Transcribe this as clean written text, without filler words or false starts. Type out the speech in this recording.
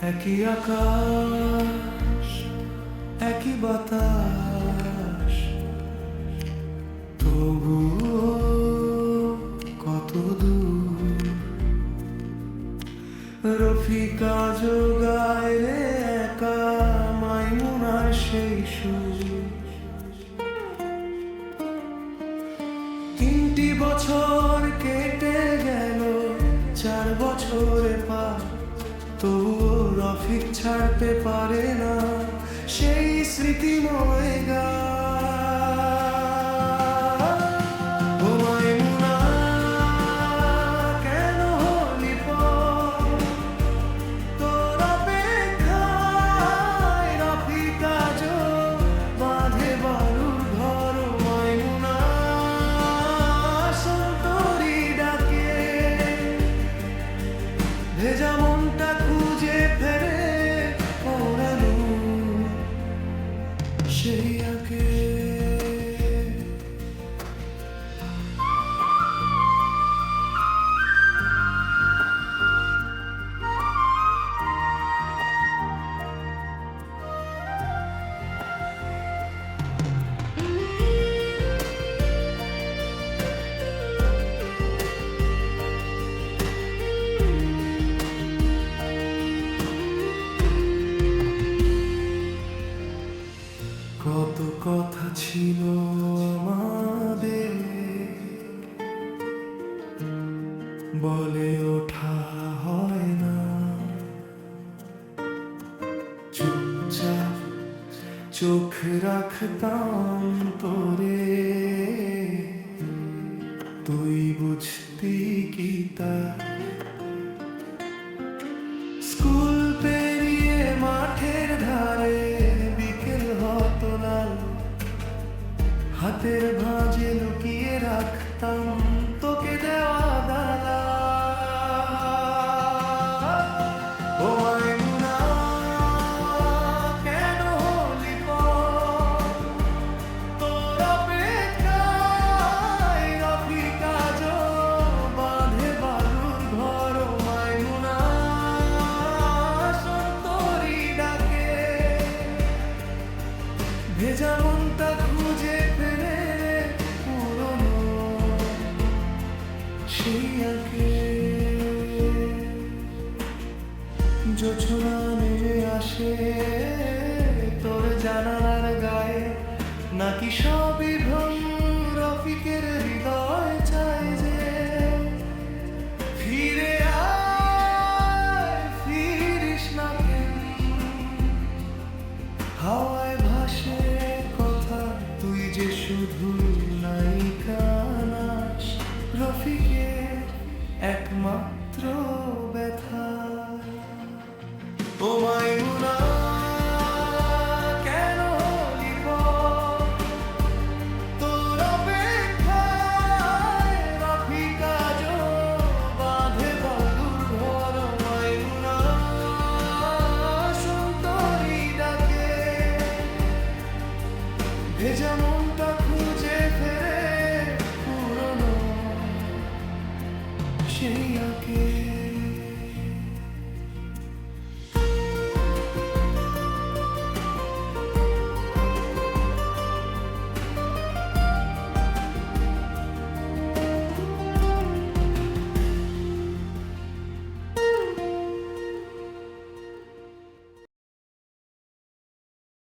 একই আকাশ, একই বাতাস, তবুও কত দূর। রফিকা জোগায় রে একা মাইমুনার সেই সুর। 3টি বছর কেটে গেল, 4 বছরে পার, তবুও রফিক ছাড়তে পারে না সেই স্মৃতিময় গান। ও মাইমুনা কেন হলি পর, তোর অপেক্ষায় রফিক আজও বাঁধে বালুর ঘর। ও মাইমুনা সন্তরি ডাকে, ভেজা মনটা খুঁজে ফেরে পড়ানো সেই আগে। কত কথা ছিল আমাদের, বলে ওঠা হয় না। চুপচাপ চোখ রাখতাম তোরে, তুই বুঝতি কি তা। স্কুল পেরিয়ে মাঠের ধারে বিকেল হতো লাল, হাতের ভাঁজে লুকিয়ে রাখতাম তোকে দেওয়া দালা। ও মাইমুনা কেন হলি পর, তোর অপেক্ষায় রফিক আজও বাঁধে বালুর ঘর। ও মাইমুনা সন্তরি ডাকে, ভেজা মনটা খুঁজে ফেরে পুরনো সেই আগে। জোছনা নেমে আসে তোর জানালার গায়ে, নাকি সবই ভ্রম রফিকের হৃদয় চায় যে ফিরে আয়, ফিরিস না কেন। হাওয়ায় ভাসে কথা, তুই যে শুধু নায়িকা নাস, রফিকের একমাত্র ব্যথা। ও মাইমুনা কেন হলি পর, তোর অপেক্ষায় রফিক আজও বাঁধে বালুর ঘর। ও মাইমুনা সুন্দরী ডাকে, ভেজা মনটা খুঁজে ফেরে পুরনো সেই আগে।